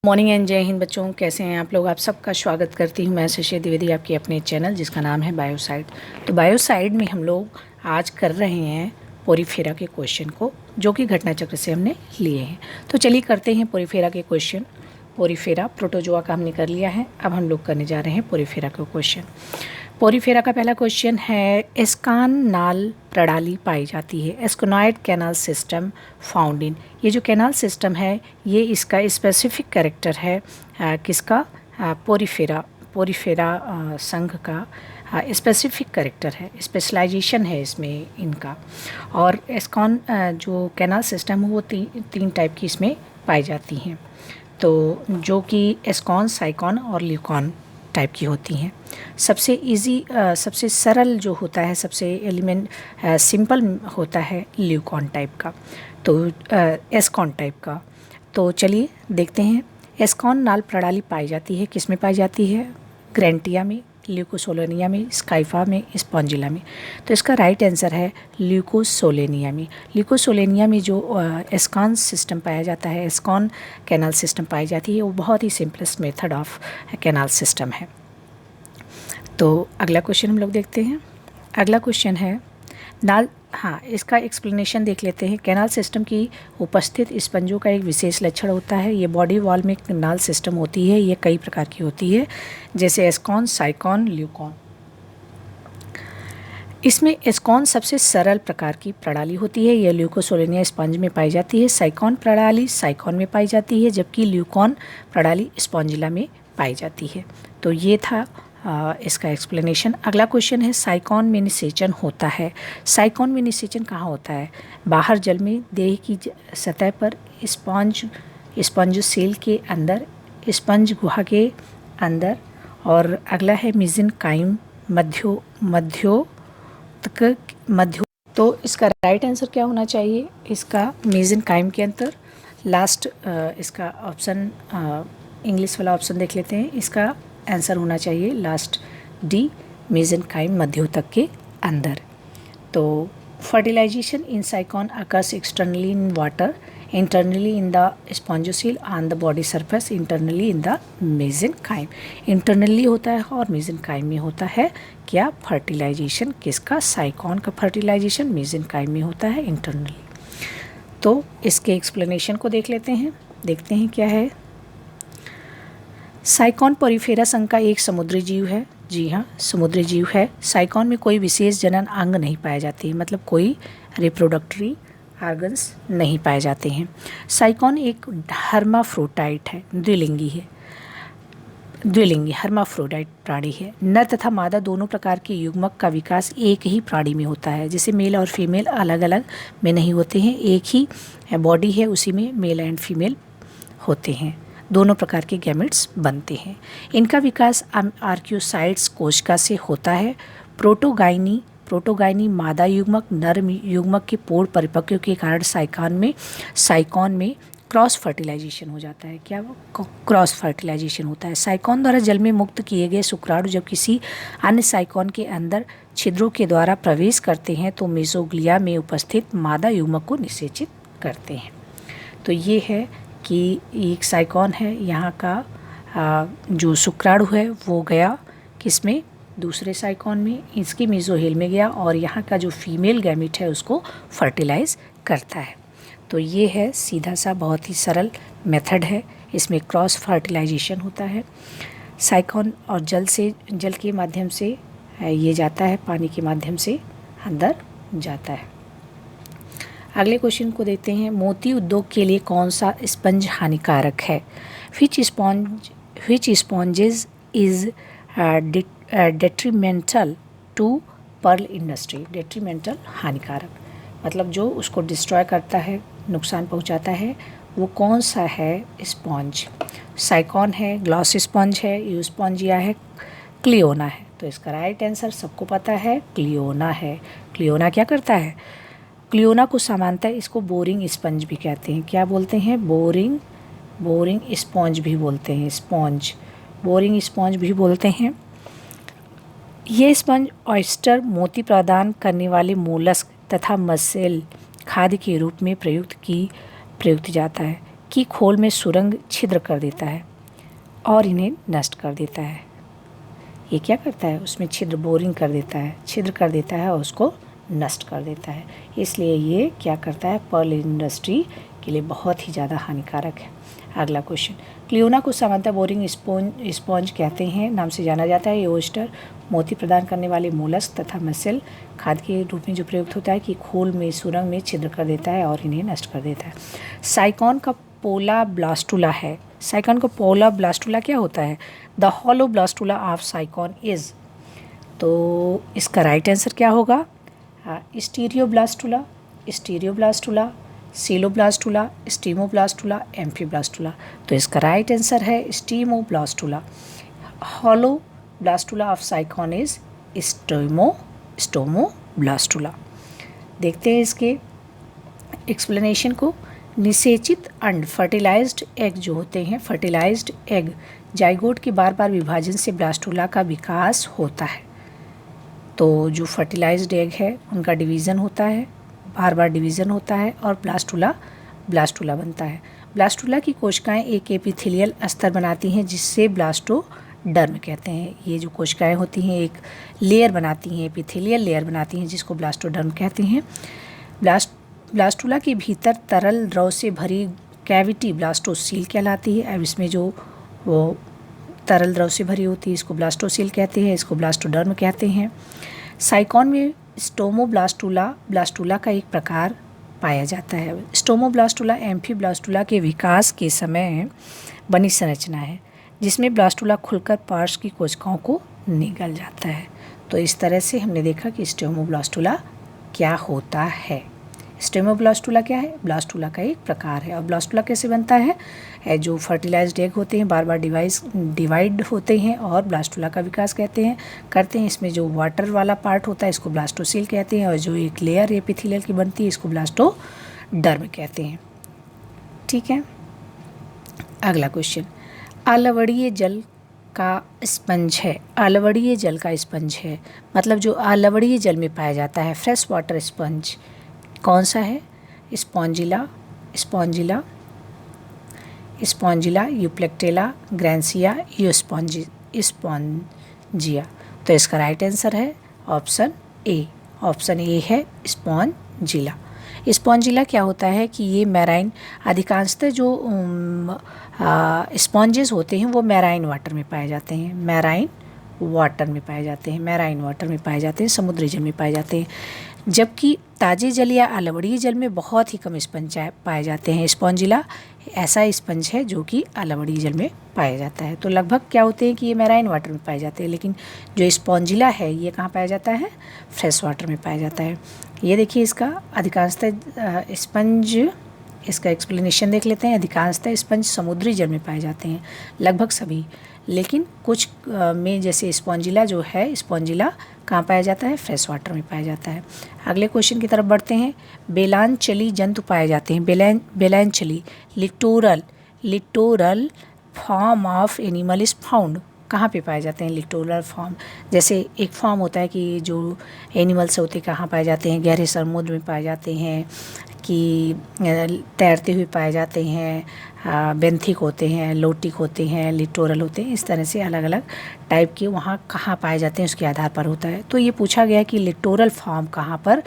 Morning and जय हिंद बच्चों, कैसे हैं आप लोग। आप सबका स्वागत करती हूं मैं शशि द्विवेदी आपके अपने चैनल जिसका नाम है बायोसाइड। तो बायोसाइड में हम लोग आज कर रहे हैं पोरीफेरा के क्वेश्चन को, जो कि घटना चक्र से हमने लिए हैं। तो चलिए करते हैं पोरीफेरा के क्वेश्चन। पोरीफेरा प्रोटोजोआ का हमने कर लिया है, अब हम लोग करने जा रहे हैं पोरीफेरा के क्वेश्चन। पोरीफेरा का पहला क्वेश्चन है, एस्कान नाल प्रणाली पाई जाती है। एस्कोनॉइड कैनाल सिस्टम फाउंड इन। ये जो कैनाल सिस्टम है ये इसका स्पेसिफिक कैरेक्टर है किसका, पोरीफेरा संघ का स्पेसिफिक कैरेक्टर है, स्पेशलाइजेशन है इसमें इनका। और एस्कॉन जो कैनाल सिस्टम है वो तीन टाइप की इसमें पाई जाती हैं, तो जो कि एस्कॉन, साइकॉन और ल्यूकॉन टाइप की होती हैं। सबसे इजी सबसे सरल जो होता है, सबसे एलिमेंट सिंपल होता है ल्यूकॉन टाइप का, तो एस्कॉन टाइप का। तो चलिए देखते हैं। एस्कॉन नाल प्रणाली पाई जाती है, किस में पाई जाती है? ग्रैंटिया में, ल्यूकोसोलेनिया में, स्काइफा में, स्पॉन्जिला में। तो इसका राइट आंसर है ल्यूकोसोलेनिया में। ल्यूकोसोलेनिया में जो एस्कॉन सिस्टम पाया जाता है, एस्कॉन कैनाल सिस्टम पाई जाती है, वो बहुत ही simplest method of canal system है। तो अगला क्वेश्चन हम लोग देखते हैं। अगला क्वेश्चन है इसका एक्सप्लेनेशन देख लेते हैं। कैनाल सिस्टम की उपस्थित स्पंजों का एक विशेष लक्षण होता है। ये बॉडी वॉल में कैनाल सिस्टम होती है, ये कई प्रकार की होती है, जैसे एस्कॉन, साइकॉन, ल्यूकॉन। इसमें एस्कॉन सबसे सरल प्रकार की प्रणाली होती है, यह ल्यूकोसोलेनिया स्पंज में पाई जाती है। साइकॉन प्रणाली साइकॉन में पाई जाती है, जबकि ल्यूकॉन प्रणाली स्पॉन्जिला में पाई जाती है। तो ये था इसका एक्सप्लेनेशन। अगला क्वेश्चन है, साइकॉन में निषेचन होता है। साइकॉन में निषेचन कहाँ होता है? बाहर जल में, देह की सतह पर, स्पंज सेल के अंदर, स्पंज गुहा के अंदर, और अगला है मेसेनकाइम मध्यो। तो इसका राइट आंसर क्या होना चाहिए? इसका मेसेनकाइम के अंदर। लास्ट इसका ऑप्शन इंग्लिश वाला ऑप्शन देख लेते हैं। इसका आंसर होना चाहिए लास्ट डी, मेसेनकाइम मध्योतक के अंदर। तो fertilization in Sycon occurs externally in water, internally in the spongocoel on the body surface, internally in the mesenchyme. Internally होता है और मेसेनकाइम में होता है क्या? फर्टिलाइजेशन किसका? साइकॉन का फर्टिलाइजेशन मेसेनकाइम में होता है, इंटरनली। तो इसके एक्सप्लेनेशन को देख लेते हैं, देखते हैं क्या है। साइकॉन पोरीफेरा संघ का एक समुद्री जीव है। जी हाँ, समुद्री जीव है। साइकॉन में कोई विशेष जनन अंग नहीं पाए जाते हैं, मतलब कोई रिप्रोडक्टरी ऑर्गन्स नहीं पाए जाते हैं। साइकॉन एक हर्माफ्रोडाइट है, द्विलिंगी हर्माफ्रोडाइट प्राणी है। नर तथा मादा दोनों प्रकार के युग्मक का विकास एक ही प्राणी में होता है, जैसे मेल और फीमेल अलग अलग में नहीं होते हैं, एक ही बॉडी है उसी में मेल एंड फीमेल होते हैं, दोनों प्रकार के गैमेट्स बनते हैं। इनका विकास आर्कियोसाइट्स कोशिका से होता है। प्रोटोगाइनी मादा युग्मक नर युग्मक के पूर्ण परिपक्व के कारण साइकॉन में क्रॉस फर्टिलाइजेशन हो जाता है। क्या वो क्रॉस फर्टिलाइजेशन होता है? साइकॉन द्वारा जल में मुक्त किए गए शुक्राणु जब किसी अन्य साइकॉन के अंदर छिद्रों के द्वारा प्रवेश करते हैं तो मेसोग्लिया में उपस्थित मादा युग्मक को निषेचित करते हैं। तो ये है कि एक साइकॉन है, यहाँ का जो शुक्राणु है वो गया किसमें? दूसरे साइकॉन में, इसके मेसोहेल में गया, और यहाँ का जो फीमेल गैमेट है उसको फर्टिलाइज करता है। तो ये है सीधा सा बहुत ही सरल मेथड है, इसमें क्रॉस फर्टिलाइजेशन होता है। साइकॉन और जल के माध्यम से ये जाता है, पानी के माध्यम से अंदर जाता है। अगले क्वेश्चन को देखते हैं। मोती उद्योग के लिए कौन सा स्पंज हानिकारक है? Which sponges is detrimental to pearl industry. Detrimental हानिकारक मतलब जो उसको डिस्ट्रॉय करता है, नुकसान पहुंचाता है, वो कौन सा है स्पॉन्ज? साइकॉन है, ग्लॉस स्पॉन्ज है, यूस्पॉन्जिया है, क्लियोना है। तो इसका राइट आंसर सबको पता है, क्लियोना है। क्लियोना क्या करता है? क्लियोना को सामान्यतः इसको बोरिंग स्पंज भी कहते हैं। क्या बोलते हैं? बोरिंग स्पॉन्ज भी बोलते हैं। बोरिंग स्पॉन्ज भी बोलते हैं। ये स्पंज ऑयस्टर, मोती प्रदान करने वाले मोलस्क तथा मत्स्य खाद्य के रूप में प्रयुक्त जाता है। की खोल में सुरंग छिद्र कर देता है और इन्हें नष्ट कर देता है। ये क्या करता है, उसमें छिद्र बोरिंग कर देता है, छिद्र कर देता है और उसको नष्ट कर देता है। इसलिए ये क्या करता है, पर्ल इंडस्ट्री के लिए बहुत ही ज़्यादा हानिकारक है। अगला क्वेश्चन, क्लियोना को सामान्यतः बोरिंग स्पॉन्ज कहते हैं, नाम से जाना जाता है। ये ओयस्टर मोती प्रदान करने वाले मोलस्क तथा मत्स्य खाद्य के रूप में जो प्रयुक्त होता है कि खोल में सुरंग में छिद्र कर देता है और इन्हें नष्ट कर देता है। साइकॉन का पोला ब्लास्टुला है। साइकॉन का पोला ब्लास्टुला क्या होता है, the hollow blastula of Sycon is. तो इसका राइट आंसर क्या होगा, स्टीरियोब्लास्टुला, स्टीरियोब्लास्टुला, सीलोब्लास्टुला, स्टीमोब्लास्टुला, एम्फीब्लास्टुला। तो इसका राइट आंसर है stomoblastula. Hollow blastula of Sycon is stomoblastula. देखते हैं इसके एक्सप्लेनेशन को। निषेचित अंड फर्टिलाइज्ड एग जो होते हैं, फर्टिलाइज्ड एग जाइगोट के बार बार विभाजन से ब्लास्टुला का विकास होता है। तो जो फर्टिलाइज्ड एग है उनका डिवीज़न होता है, बार बार डिवीज़न होता है और ब्लास्टुला बनता है। ब्लास्टुला की कोशिकाएं एक एपिथेलियल स्तर बनाती हैं जिससे ब्लास्टोडर्म कहते हैं। ये जो कोशिकाएं होती हैं एक लेयर बनाती हैं, एपिथेलियल लेयर बनाती हैं जिसको ब्लास्टोडर्म कहते हैं। ब्लास्टुला के भीतर तरल द्रव से भरी कैविटी ब्लास्टोसील कहलाती है। अब इसमें जो वो तरल द्रव से भरी होती है इसको ब्लास्टोसील कहते हैं, इसको ब्लास्टोडर्म कहते हैं। साइकॉन में स्टोमोब्लास्टुला का एक प्रकार पाया जाता है। स्टोमोब्लास्टुला एम्फीब्लास्टुला के विकास के समय बनी संरचना है जिसमें ब्लास्टुला खुलकर पार्श्व की कोशिकाओं को निगल जाता है। तो इस तरह से हमने देखा कि स्टोमोब्लास्टुला क्या होता है। स्टेमोब्लास्टुला क्या है, ब्लास्टुला का एक प्रकार है। और ब्लास्टुला कैसे बनता है, जो फर्टिलाइज्ड एग होते हैं बार बार डिवाइड होते हैं और ब्लास्टुला का विकास करते हैं। इसमें जो वाटर वाला पार्ट होता है इसको ब्लास्टोसील कहते हैं और जो एक लेयर एपिथेलियल की बनती है इसको ब्लास्टोडर्म कहते हैं। ठीक है, अगला क्वेश्चन, आलवड़ीय जल का स्पंज है। आलवड़ीय जल का स्पंज है मतलब जो आलवड़ीय जल में पाया जाता है, फ्रेश वाटर स्पंज कौन सा है, स्पॉन्जिला, यूप्लेक्टेला, ग्रैंसिया, स्पॉन्जिया। तो इसका राइट आंसर है ऑप्शन ए। ऑप्शन ए है स्पॉन्जिला। स्पॉन्जिला क्या होता है कि ये मैराइन, अधिकांशतः जो स्पॉन्जेस होते हैं वो मैराइन वाटर में पाए जाते हैं, मैराइन वाटर में पाए जाते हैं, समुद्री जल में पाए जाते हैं। जबकि ताजे जल या आलवड़ीय जल में बहुत ही कम स्पंज पाए जाते हैं। स्पॉन्जिला ऐसा स्पंज है जो कि आलवड़ीय जल में पाया जाता है। तो लगभग क्या होते हैं कि ये मैराइन वाटर में पाए जाते हैं, लेकिन जो स्पॉन्जिला है ये कहाँ पाया जाता है, फ्रेश वाटर में पाया जाता है। ये देखिए इसका अधिकांशतः स्पंज, इसका एक्सप्लेनेशन देख लेते हैं। अधिकांशतः स्पंज समुद्री जल में पाए जाते हैं, लगभग सभी, लेकिन कुछ में जैसे स्पॉन्जिला जो है, स्पॉन्जिला कहाँ पाया जाता है, फ्रेश वाटर में पाया जाता है। अगले क्वेश्चन की तरफ बढ़ते हैं। बेलानचली जंतु पाए जाते हैं। बेलानचली littoral form of animal is found. कहाँ पे पाए जाते हैं लिटोरल फॉर्म, जैसे एक फॉर्म होता है कि जो एनिमल्स होते हैं कहाँ पाए जाते हैं, गहरे समुद्र में पाए जाते हैं कि तैरते हुए पाए जाते हैं, बेंथिक होते हैं, लोटिक होते हैं, लिटोरल होते हैं। इस तरह से अलग अलग टाइप के वहाँ कहाँ पाए जाते हैं उसके आधार पर होता है। तो ये पूछा गया कि लिटोरल फॉर्म कहाँ पर,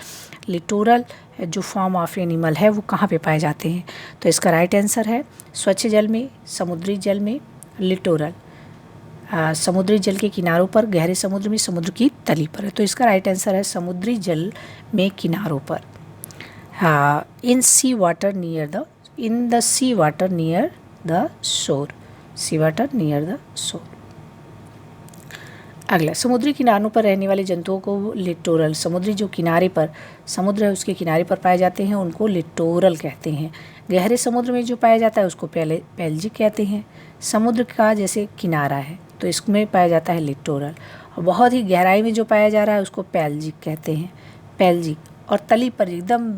लिटोरल जो फॉर्म ऑफ एनिमल है वो कहाँ पे पाए जाते हैं। तो इसका राइट आंसर है स्वच्छ जल में, समुद्री जल में, लिटोरल समुद्री जल के किनारों पर, गहरे समुद्र में, समुद्र की तली पर है। तो इसका राइट आंसर है समुद्री जल में किनारों पर। In the sea water near the shore. अगला, समुद्री किनारों पर रहने वाले जंतुओं को लिटोरल, समुद्री जो किनारे पर समुद्र है उसके किनारे पर पाए जाते हैं उनको लिटोरल कहते हैं। गहरे समुद्र में जो पाया जाता है उसको पेलजिक कहते हैं। समुद्र का जैसे किनारा है तो इसमें पाया जाता है लिटोरल, और बहुत ही गहराई में जो पाया जा रहा है उसको पेलजिक कहते हैं, पेलजिक। और तली पर एकदम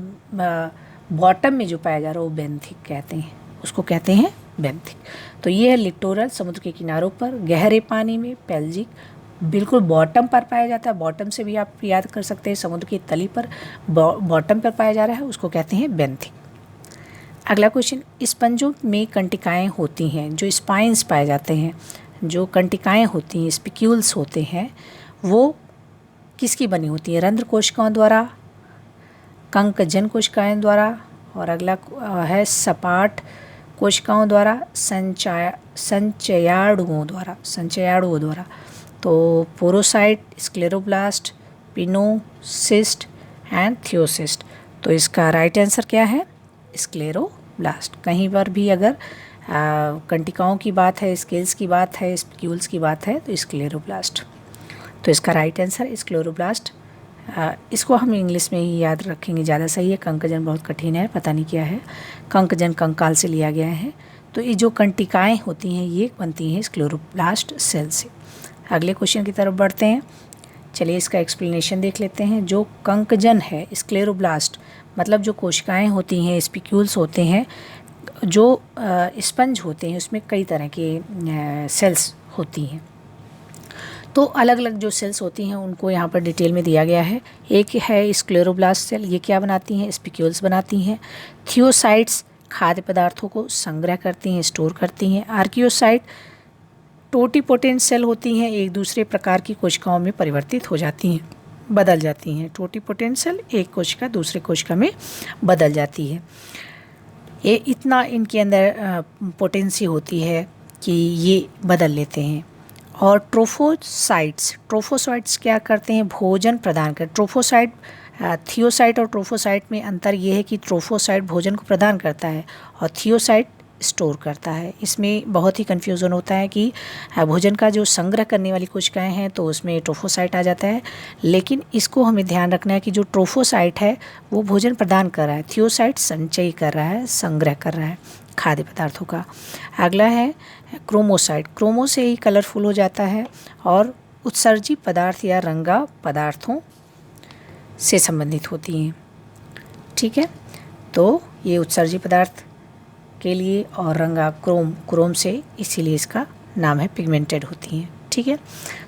बॉटम में जो पाया जा रहा है वो बेंथिक कहते हैं, उसको कहते हैं बेंथिक। तो ये है लिटोरल, समुद्र के किनारों पर, गहरे पानी में पेलजिक, बिल्कुल बॉटम पर पाया जाता है। बॉटम से भी आप याद कर सकते हैं, समुद्र की तली पर बॉटम पर पाया जा रहा है उसको कहते हैं बेंथिक। अगला क्वेश्चन, स्पंजों में कंटिकाएं होती हैं, जो स्पाइंस पाए जाते हैं, जो कंटिकाएं होती हैं, स्पिक्यूल्स होते हैं, वो किसकी बनी होती है? रंध्र कोशिकाओं द्वारा, कंकजन कोशिकाओं द्वारा, और अगला है सपाट कोशिकाओं द्वारा, संचयाणुओं द्वारा। तो पोरोसाइट, स्क्लेरोब्लास्ट, पिनोसिस्ट एंड थियोसिस्ट। तो इसका राइट आंसर क्या है? स्क्लेरोब्लास्ट। कहीं पर भी अगर कंटिकाओं की बात है, स्केल्स की बात है, स्पिक्यूल्स की बात है, तो स्क्लेरोब्लास्ट। तो इसका राइट आंसर स्क्लेरोब्लास्ट। इसको हम इंग्लिश में ही याद रखेंगे, ज़्यादा सही है। कंकजन बहुत कठिन है, पता नहीं क्या है। कंकजन कंकाल से लिया गया है। तो ये जो कंटिकाएं होती हैं ये बनती हैं स्क्लेरोब्लास्ट सेल से। अगले क्वेश्चन की तरफ बढ़ते हैं। चलिए इसका एक्सप्लेनेशन देख लेते हैं। जो कंकजन है, स्क्लेरोब्लास्ट मतलब जो कोशिकाएं होती हैं, स्पिक्यूल्स होते हैं, जो स्पंज होते हैं, उसमें कई तरह के सेल्स होती हैं। तो अलग अलग जो सेल्स होती हैं उनको यहाँ पर डिटेल में दिया गया है। एक है स्क्लेरोब्लास्ट सेल, ये क्या बनाती हैं? स्पिक्यूल्स बनाती हैं। थियोसाइट्स खाद्य पदार्थों को संग्रह करती हैं, स्टोर करती हैं। आर्कियोसाइट टोटीपोटेंट सेल होती हैं, एक दूसरे प्रकार की कोशिकाओं में परिवर्तित हो जाती हैं, बदल जाती हैं। टोटीपोटेंट सेल एक कोशिका दूसरे कोशिका में बदल जाती है। ये इतना इनके अंदर पोटेंसी होती है कि ये बदल लेते हैं। और ट्रोफोसाइट्स क्या करते हैं? भोजन प्रदान कर। थियोसाइट और ट्रोफोसाइट में अंतर ये है कि ट्रोफोसाइट भोजन को प्रदान करता है और थियोसाइट स्टोर करता है। इसमें बहुत ही कन्फ्यूज़न होता है कि भोजन का जो संग्रह करने वाली कोशिकाएं हैं तो उसमें ट्रोफोसाइट आ जाता है, लेकिन इसको हमें ध्यान रखना है कि जो ट्रोफोसाइट है वो भोजन प्रदान कर रहा है, थियोसाइट संचय कर रहा है, संग्रह कर रहा है खाद्य पदार्थों का। अगला है क्रोमोसाइट। क्रोमो से ही कलरफुल हो जाता है और उत्सर्जी पदार्थ या रंगा पदार्थों से संबंधित होती हैं। ठीक है, तो ये उत्सर्जी पदार्थ के लिए और रंगा क्रोम से, इसीलिए इसका नाम है, पिगमेंटेड होती हैं। ठीक है,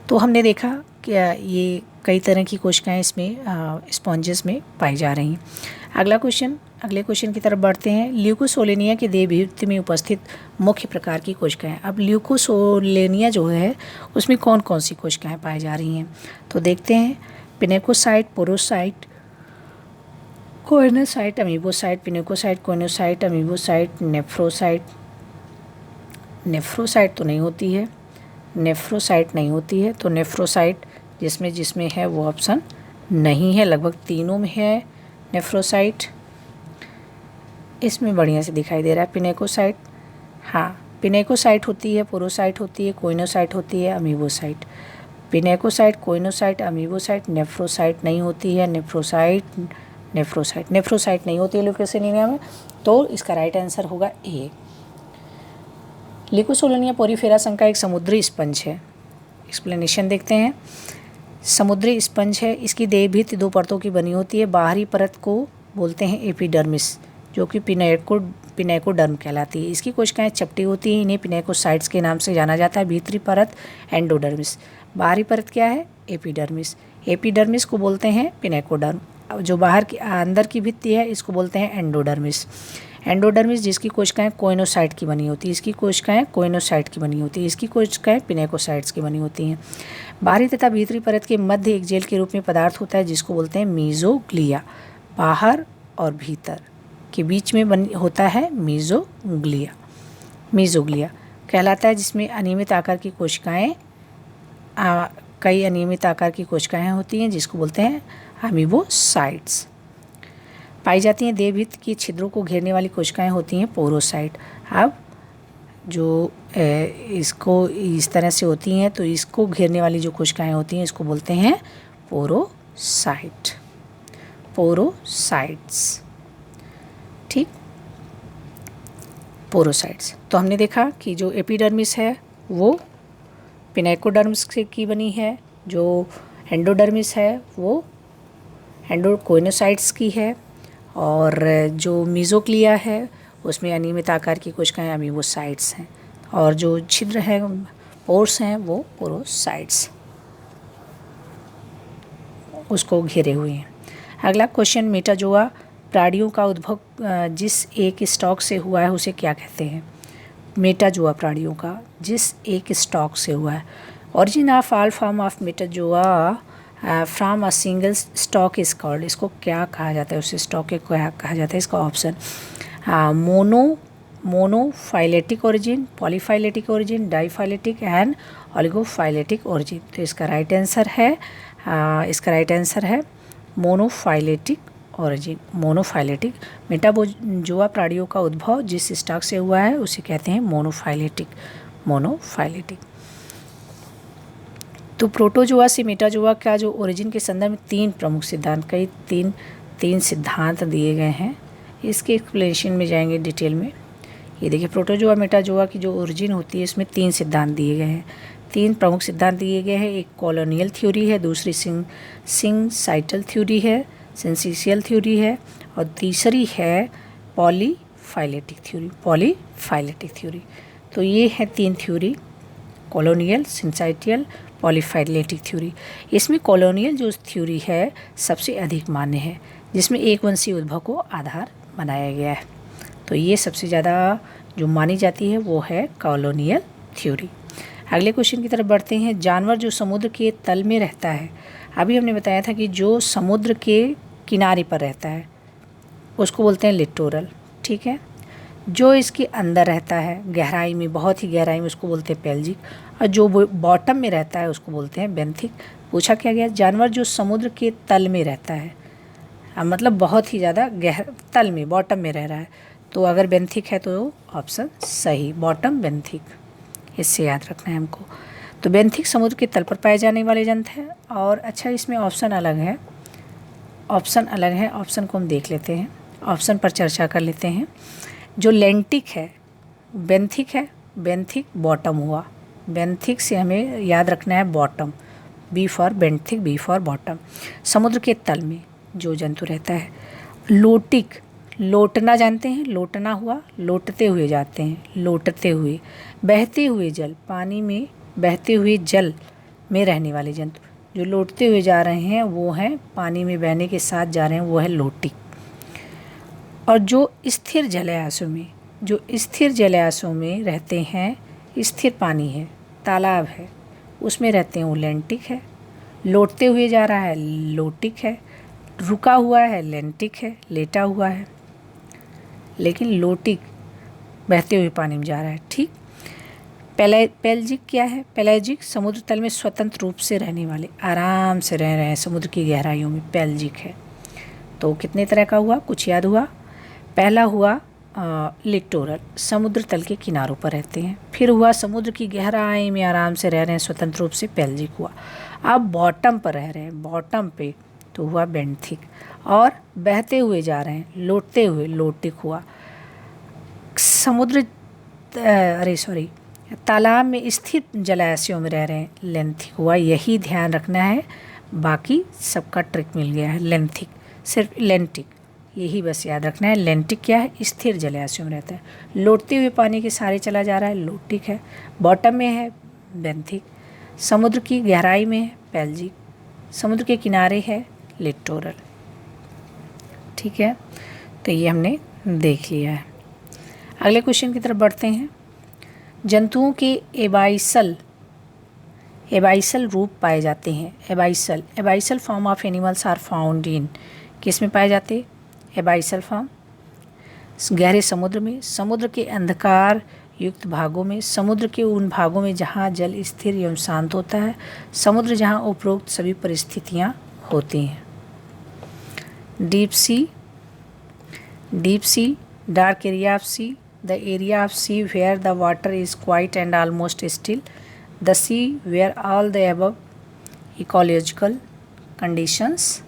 तो हमने देखा कि ये कई तरह की कोशिकाएं इसमें स्पॉन्जेस में पाई जा रही हैं। अगले क्वेश्चन की तरफ बढ़ते हैं। ल्यूकोसोलेनिया के देह भित्ति में उपस्थित मुख्य प्रकार की कोशिकाएं। अब ल्यूकोसोलेनिया जो है उसमें कौन कौन सी कोशिकाएं पाई जा रही हैं, तो देखते हैं। Pinacocyte, porocyte, choanocyte, amoebocyte, pinacocyte, choanocyte, amoebocyte, nephrocyte तो नहीं होती है, तो नेफ्रोसाइट जिसमें है वो ऑप्शन नहीं है, लगभग तीनों में है नेफ्रोसाइट। इसमें बढ़िया से दिखाई दे रहा है पिनेकोसाइट। हाँ, पिनेकोसाइट होती है, पोरोसाइट होती है, कोइनोसाइट होती है, अमीबोसाइट। पिनेकोसाइट, कोइनोसाइट, अमीबोसाइट, नेफ्रोसाइट नहीं होती है, नेफ्रोसाइट नहीं होती है ल्यूकोसोलेनिया में। तो इसका राइट आंसर होगा ए। ल्यूकोसोलेनिया पोरीफेरा संघ का एक समुद्री स्पंज है। एक्सप्लेनेशन देखते हैं। समुद्री स्पंज है, इसकी देह भित्ति दो परतों की बनी होती है। बाहरी परत को बोलते हैं एपिडर्मिस, जो कि पिनेकोडर्म कहलाती है। इसकी कोशिकाएं चपटी होती हैं, इन्हें पिनेकोसाइट्स के नाम से जाना जाता है। भीतरी परत एंडोडर्मिस, बाहरी परत क्या है? एपिडर्मिस। एपिडर्मिस को बोलते हैं पिनेकोडर्म। जो बाहर की अंदर की भित्ति है इसको बोलते हैं एंडोडर्मिस। एंडोडर्मिस जिसकी कोशिकाएं कोइनोसाइट की बनी होती है, इसकी कोशिकाएं कोइनोसाइट की बनी होती है, इसकी कोशिकाएं पिनेकोसाइट्स की बनी होती हैं। बाहरी तथा भीतरी परत के मध्य एक जेल के रूप में पदार्थ होता है जिसको बोलते हैं मीजोग्लिया। बाहर और भीतर के बीच में होता है मीजोग्लिया कहलाता है, जिसमें अनियमित आकार की कोशिकाएं, कई अनियमित आकार की कोशिकाएं होती हैं जिसको बोलते हैं अमीबोसाइट्स। पाई जाती हैं देह भित्ति की छिद्रों को घेरने वाली कोशिकाएं होती हैं पोरोसाइट। अब जो इसको इस तरह से होती हैं तो इसको घेरने वाली जो कोशिकाएं होती हैं इसको बोलते हैं पोरोसाइट्स। ठीक, पोरोसाइट्स। तो हमने देखा कि जो एपिडर्मिस है वो पिनेकोडर्म्स की बनी है, जो एंडोडर्मिस है वो कोइनोसाइट्स की है, और जो मीजोग्लिया है उसमें अनियमित आकार की कोशिकाएं अमीबोसाइट्स हैं, और जो छिद्र है पोर्स हैं वो पोरोसाइट्स उसको घेरे हुए हैं। अगला क्वेश्चन, मेटाजोआ प्राणियों का उद्भव जिस एक स्टॉक से हुआ है उसे क्या कहते हैं? मेटाजोआ प्राणियों का जिस एक स्टॉक से हुआ है। Origin of all form of Metazoa from a single stock is called. इसको क्या कहा जाता है? उस स्टॉक को क्या कहा जाता है? इसका option monophyletic origin, polyphyletic origin, diphyletic and oligophyletic origin. तो इसका राइट आंसर है मोनोफाइलेटिक ओरिजिन। मोनोफाइलेटिक। मेटाजोआ प्राणियों का उद्भव जिस स्टॉक से हुआ है उसे कहते हैं मोनोफाइलेटिक। तो प्रोटोजोआ से मेटाजोआ का जो ओरिजिन के संदर्भ में तीन प्रमुख सिद्धांत तीन सिद्धांत दिए गए हैं। इसके एक्सप्लेनेशन में जाएंगे डिटेल में। ये देखिए, प्रोटोजोआ मेटाजोआ की जो ओरिजिन होती है इसमें तीन सिद्धांत दिए गए हैं, तीन प्रमुख सिद्धांत दिए गए हैं। एक कॉलोनियल थ्योरी है, दूसरी सिंसाइटल थ्योरी है, सेंसिशियल थ्योरी है, और तीसरी है पॉलीफाइलेटिक थ्योरी। तो ये है तीन theory, colonial, syncytial, polyphyletic theory. इसमें कॉलोनियल जो थ्योरी है सबसे अधिक मान्य है, जिसमें एक वंशीय उद्भव को आधार बनाया गया है। तो ये सबसे ज़्यादा जो मानी जाती है वो है कॉलोनियल थ्योरी। अगले क्वेश्चन की तरफ बढ़ते हैं। जानवर जो समुद्र के तल में रहता है, अभी हमने बताया था कि जो समुद्र के किनारे पर रहता है उसको बोलते हैं लिटोरल, ठीक है। जो इसके अंदर रहता है गहराई में, बहुत ही गहराई में, उसको बोलते हैं पेल्जिक, और जो बॉटम में रहता है उसको बोलते हैं बेंथिक। पूछा क्या गया? जानवर जो समुद्र के तल में रहता है, मतलब बहुत ही ज़्यादा तल में, बॉटम में रह रहा है, तो अगर बेंथिक है तो ऑप्शन सही, बॉटम बेंथिक, इससे याद रखना है हमको। तो बेंथिक समुद्र के तल पर पाए जाने वाले जंतु हैं। और अच्छा, इसमें ऑप्शन अलग है, ऑप्शन को हम देख लेते हैं, ऑप्शन पर चर्चा कर लेते हैं। जो लेंटिक है, बेंथिक बॉटम हुआ, बेंथिक से हमें याद रखना है bottom, B for benthic, B for bottom. समुद्र के तल में जो जंतु रहता है। लोटिक, लोटना जानते हैं, लोटना हुआ, लोटते हुए जाते हैं, लोटते हुए। बहते हुए जल, पानी में बहते हुए जल में रहने वाले जंतु, जो लोटते हुए जा रहे हैं वो हैं, पानी में बहने के साथ जा रहे हैं, वो है लोटिक। और जो स्थिर जलाशयों में रहते हैं, स्थिर पानी है, तालाब है, उसमें रहते हैं वो लेंटिक है। लोटते हुए जा रहा है लोटिक है, रुका हुआ है लेंटिक है, लेटा हुआ है, लेकिन लोटिक बहते हुए पानी में जा रहा है, ठीक। पेलजिक क्या है? पेलजिक समुद्र तल में स्वतंत्र रूप से रहने वाले, आराम से रह रहे हैं समुद्र की गहराइयों में, पेलजिक है। तो कितने तरह का हुआ, कुछ याद हुआ? पहला हुआ लिटोरल, समुद्र तल के किनारों पर रहते हैं। फिर हुआ समुद्र की गहराई में आराम से रह रहे हैं स्वतंत्र रूप से, पेलजिक हुआ। अब बॉटम पर रह रहे हैं, बॉटम पे, तो हुआ बेंथिक। और बहते हुए जा रहे हैं, लोटते हुए, लोटिक हुआ। तालाब में स्थिर जलाशयों में रह रहे हैं, लेंथिक हुआ। यही ध्यान रखना है, बाकी सबका ट्रिक मिल गया है। लेंथिक, सिर्फ लेंटिक, यही बस याद रखना है। लेंटिक क्या है? स्थिर जलाशयों में रहता है। लोटते हुए पानी के सहारे चला जा रहा है, लोटिक है। बॉटम में है, बेंथिक। समुद्र की गहराई में है, पेलजिक। समुद्र के किनारे है, लिटोरल, ठीक है। तो ये हमने देख लिया है। अगले क्वेश्चन की तरफ बढ़ते हैं। जंतुओं के एबाइसल रूप पाए जाते हैं। Abyssal form of animals are found in, किस में पाए जाते? एबाइसल फॉर्म गहरे समुद्र में, समुद्र के अंधकार युक्त भागों में, समुद्र के उन भागों में जहाँ जल स्थिर एवं शांत होता है, समुद्र जहाँ उपरोक्त सभी परिस्थितियाँ होती हैं। Deep sea, dark area of sea, the area of sea where the water is quiet and almost still, the sea where all the above ecological conditions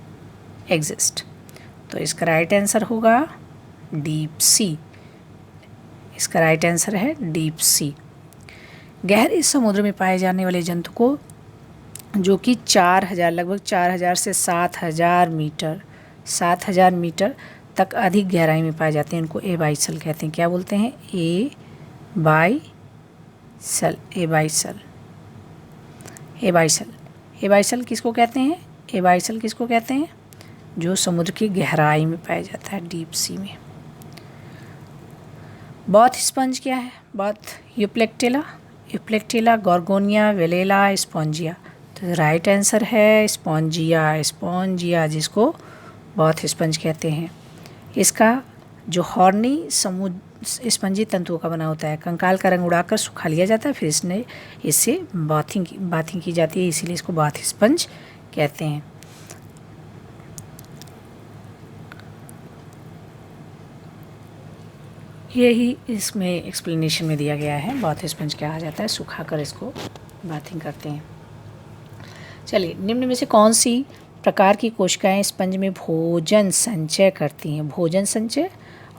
exist। तो इसका राइट आंसर होगा डीप सी, इसका right answer है deep sea. गहरे समुद्र में पाए जाने वाले जंतु को, जो कि 4000, लगभग 4000 से 7000 मीटर तक अधिक गहराई में पाए जाते हैं, इनको एबाइसल कहते हैं। क्या बोलते हैं? एबाइसल किसको कहते हैं? जो समुद्र की गहराई में पाया जाता है, डीप सी में। बॉथ स्पंज क्या है? Bath Euplectella, Euplectella, Gorgonia, Velella, Spongia. तो राइट आंसर है स्पॉन्जिया, स्पॉन्जिया जिसको बॉथ स्पंज कहते हैं। इसका जो हॉर्नी स्पंजी तंतुओं का बना होता है, कंकाल का रंग उड़ाकर सुखा लिया जाता है, फिर इससे बाथिंग की जाती है, इसीलिए इसको बाथ स्पंज कहते हैं। यही इसमें एक्सप्लेनेशन में दिया गया है, बाथ स्पंज क्या आ जाता है, सुखाकर इसको बाथिंग करते हैं। चलिए, निम्न में से कौन सी प्रकार की कोशिकाएं स्पंज में भोजन संचय करती हैं? भोजन संचय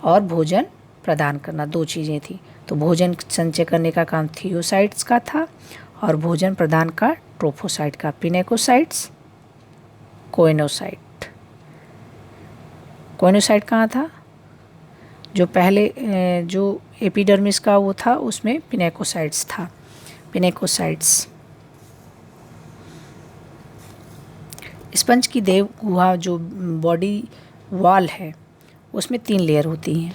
और भोजन प्रदान करना, दो चीज़ें थी। तो भोजन संचय करने का काम थियोसाइट्स का था और भोजन प्रदान का ट्रोफोसाइट का। Pinacocytes, coenocyte. कोइनोसाइट कहाँ था? जो पहले जो एपिडर्मिस का वो था उसमें पिनेकोसाइट्स था, पिनेकोसाइट्स। स्पंज की देह गुहा जो बॉडी वॉल है उसमें 3 लेयर होती हैं।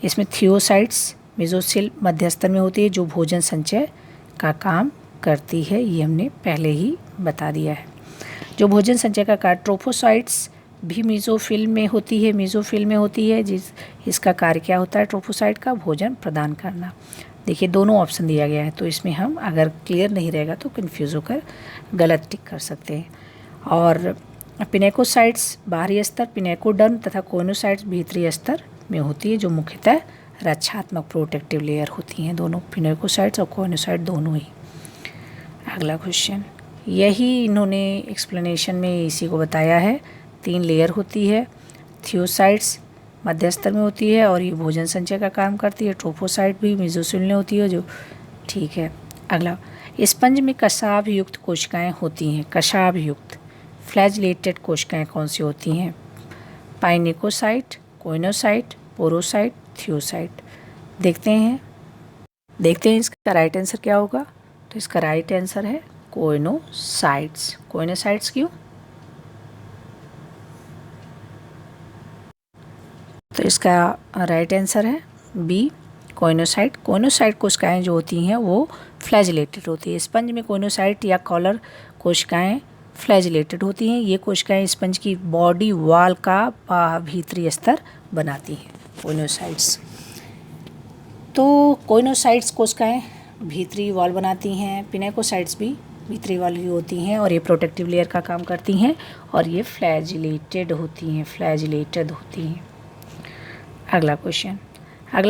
इसमें थियोसाइट्स मेसोसिल मध्यस्तर में होती है जो भोजन संचय का काम करती है, ये हमने पहले ही बता दिया है। जो भोजन संचय का कार्य ट्रोफोसाइट्स भी मेसोफिल में होती है, मेसोफिल में होती है, इसका कार्य क्या होता है ट्रोफोसाइट का? भोजन प्रदान करना। देखिए दोनों ऑप्शन दिया गया है, तो इसमें हम अगर क्लियर नहीं रहेगा तो कन्फ्यूज़ होकर गलत टिक कर सकते हैं। और पिनेकोसाइट्स बाहरी स्तर, पिनेकोडर्म तथा कोइनोसाइट्स भीतरी स्तर में होती है, जो मुख्यतः रक्षात्मक प्रोटेक्टिव लेयर होती हैं, दोनों पिनेकोसाइट्स और कोइनोसाइट दोनों ही। अगला क्वेश्चन, यही इन्होंने एक्सप्लेनेशन में इसी को बताया है। 3 लेयर होती है, थियोसाइट्स मध्यस्तर में होती है और ये भोजन संचय का काम करती है। ट्रोफोसाइट भी मेसोफिल में होती है, जो ठीक है। अगला, स्पंज में कशाभ युक्त कोशिकाएं होती हैं। कशाभ युक्त फ्लैजिलेटेड कोशिकाएं कौन सी होती हैं? पाइनेकोसाइट, कोइनोसाइट, पोरोसाइट, थियोसाइट। देखते हैं इसका राइट आंसर क्या होगा। तो इसका राइट आंसर है कोइनोसाइट्स। कोइनोसाइट्स क्यों? तो इसका राइट आंसर है बी, कोइनोसाइट। कोइनोसाइट कोशिकाएं जो होती हैं वो फ्लैजिलेटेड होती है। स्पंज में कोइनोसाइट या कॉलर कोशिकाएं फ्लैजिलेटेड होती हैं। ये कोशिकाएं स्पंज की बॉडी वॉल का भीतरी स्तर बनाती हैं, कोइनोसाइट्स। तो कोइनोसाइट्स कोशिकाएं भीतरी वॉल बनाती हैं, पिनेकोसाइट्स भी भीतरी वॉल की होती हैं और ये प्रोटेक्टिव लेयर का काम करती हैं और ये फ्लैजिलेटेड होती हैं, अगला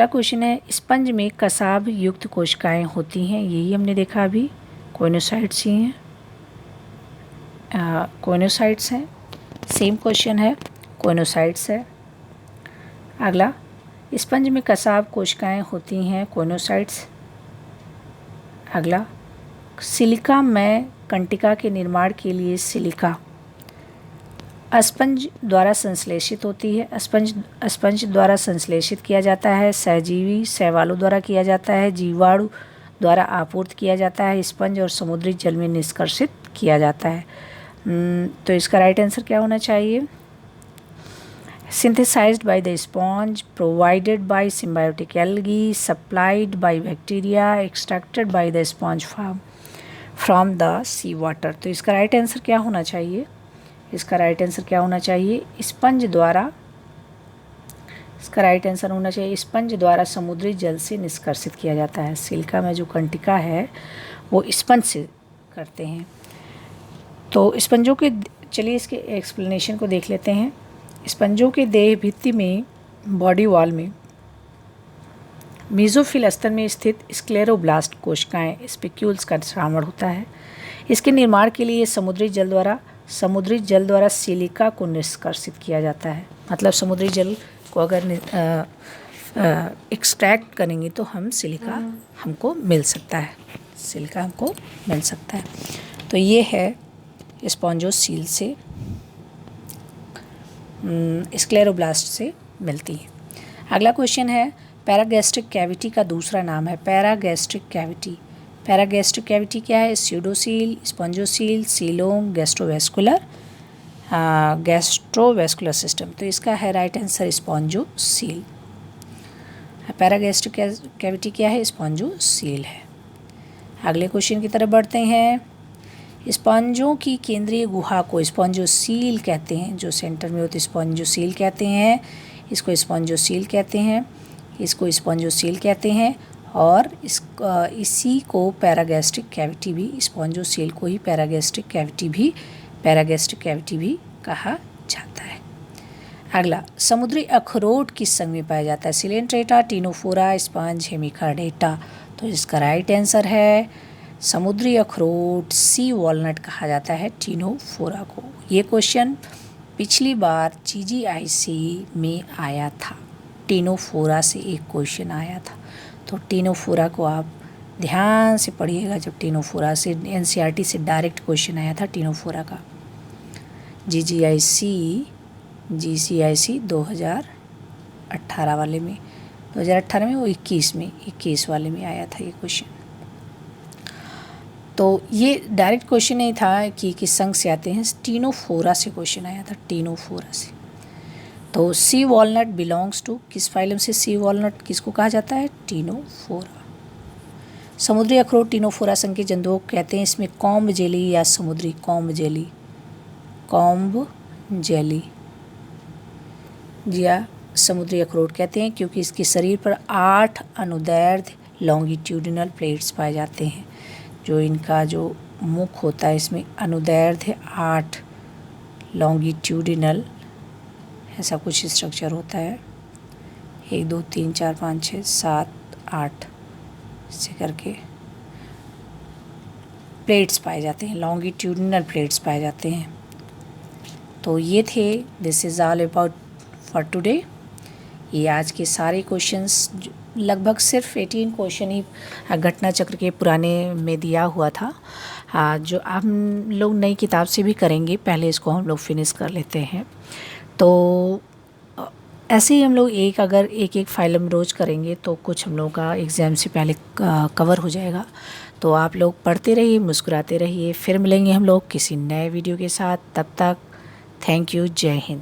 क्वेश्चन है, स्पंज में कशाभ युक्त कोशिकाएं होती हैं। यही हमने देखा अभी, कोइनोसाइट्स ही हैं, कोइनोसाइट्स हैं। सेम क्वेश्चन है, कोइनोसाइट्स है। अगला, स्पंज में कशाभ कोशिकाएं होती हैं, कोइनोसाइट्स। अगला, सिलिका में कंटिका के निर्माण के लिए सिलिका स्पंज द्वारा संश्लेषित होती है। स्पंज द्वारा संश्लेषित किया जाता है, सहजीवी शैवालों द्वारा किया जाता है, जीवाणु द्वारा आपूर्ति किया जाता है, स्पंज और समुद्री जल में निष्कर्षित किया जाता है। तो इसका राइट आंसर क्या होना चाहिए? synthesized by the sponge, provided by symbiotic algae, supplied by bacteria, extracted by the sponge from the sea water। तो इसका राइट आंसर क्या होना चाहिए? इसका राइट आंसर क्या होना चाहिए? स्पंज द्वारा, इसका राइट आंसर होना चाहिए स्पंज द्वारा समुद्री जल से निष्कर्षित किया जाता है। सिलिका में जो कंटिका है वो स्पंज से करते हैं। तो स्पंजों के, चलिए इसके एक्सप्लेनेशन को देख लेते हैं। स्पंजों के देह भित्ति में, बॉडी वॉल में मेसोफिल स्तर में स्थित स्क्लेरोब्लास्ट कोशिकाएं स्पिक्यूल्स का श्रावण होता है। इसके निर्माण के लिए समुद्री जल द्वारा सिलिका को निष्कर्षित किया जाता है। मतलब समुद्री जल को अगर एक्सट्रैक्ट करेंगे तो हम सिलिका हमको मिल सकता है, तो ये है स्पॉन्जोसील से, स्क्लेरोब्लास्ट से मिलती है। अगला क्वेश्चन है, पैरागैस्ट्रिक कैविटी का दूसरा नाम है। पैरागैस्ट्रिक कैविटी क्या है? Pseudocoel, spongocoel, coelom, gastrovascular gastrovascular system, तो इसका है right answer spongocoel. Paragastric cavity क्या है? स्पॉन्जोसील है। अगले क्वेश्चन की तरफ बढ़ते हैं। स्पॉन्जों की केंद्रीय गुहा को स्पॉन्जोसील कहते हैं, जो सेंटर में होती है स्पॉन्जोसील कहते हैं, इसको स्पॉन्जोसील कहते हैं, इसको स्पॉन्जोसील कहते हैं। और इसी को पैरागैस्ट्रिक कैविटी भी, स्पॉन्जोसील को ही पैरागैस्ट्रिक कैविटी भी कहा जाता है। अगला, समुद्री अखरोट किस संघ में पाया जाता है? Coelenterata, Ctenophora, sponge, Hemichordata. तो इसका राइट आंसर है समुद्री अखरोट, सी वॉलनट कहा जाता है टिनोफोरा को। ये क्वेश्चन पिछली बार GGIC में आया था, टिनोफोरा से एक क्वेश्चन आया था, तो टिनोफोरा को आप ध्यान से पढ़िएगा। जब टिनोफोरा से NCERT से डायरेक्ट क्वेश्चन आया था टिनोफोरा का, GCIC 2018 वाले में, 2018 में वो 21 वाले में आया था ये क्वेश्चन। तो ये डायरेक्ट क्वेश्चन नहीं था कि किस संघ से आते हैं, टिनोफोरा से क्वेश्चन आया था, टिनोफोरा से। तो सी वॉलनट बिलोंग्स टू किस फाइलम से? सी वॉलनट किसको कहा जाता है? टिनोफोरा। समुद्री अखरोट टिनोफोरा संघ के जंतुओं को कहते हैं। इसमें कॉम्ब जेली या समुद्री कॉम्ब जेली या समुद्री अखरोट कहते हैं, क्योंकि इसके शरीर पर 8 अनुदैर्ध्य लॉन्गिट्यूडिनल प्लेट्स पाए जाते हैं। जो इनका जो मुख होता है, इसमें अनुदैर्ध्य 8 लॉन्गिट्यूडिनल ऐसा कुछ स्ट्रक्चर होता है, 1 2 3 4 5 6 7 8 ऐसे करके प्लेट्स पाए जाते हैं, लॉन्गिट्यूडिनल प्लेट्स पाए जाते हैं। तो ये थे, this is all about for today. ये आज के सारे क्वेश्चंस, लगभग सिर्फ 18 क्वेश्चन ही घटना चक्र के पुराने में दिया हुआ था, जो हम लोग नई किताब से भी करेंगे। पहले इसको हम लोग फिनिश कर लेते हैं। तो ऐसे ही हम लोग अगर एक फाइलम रोज करेंगे तो कुछ हम लोग का एग्ज़ाम से पहले कवर हो जाएगा। तो आप लोग पढ़ते रहिए, मुस्कुराते रहिए। फिर मिलेंगे हम लोग किसी नए वीडियो के साथ। तब तक थैंक यू, जय हिंद।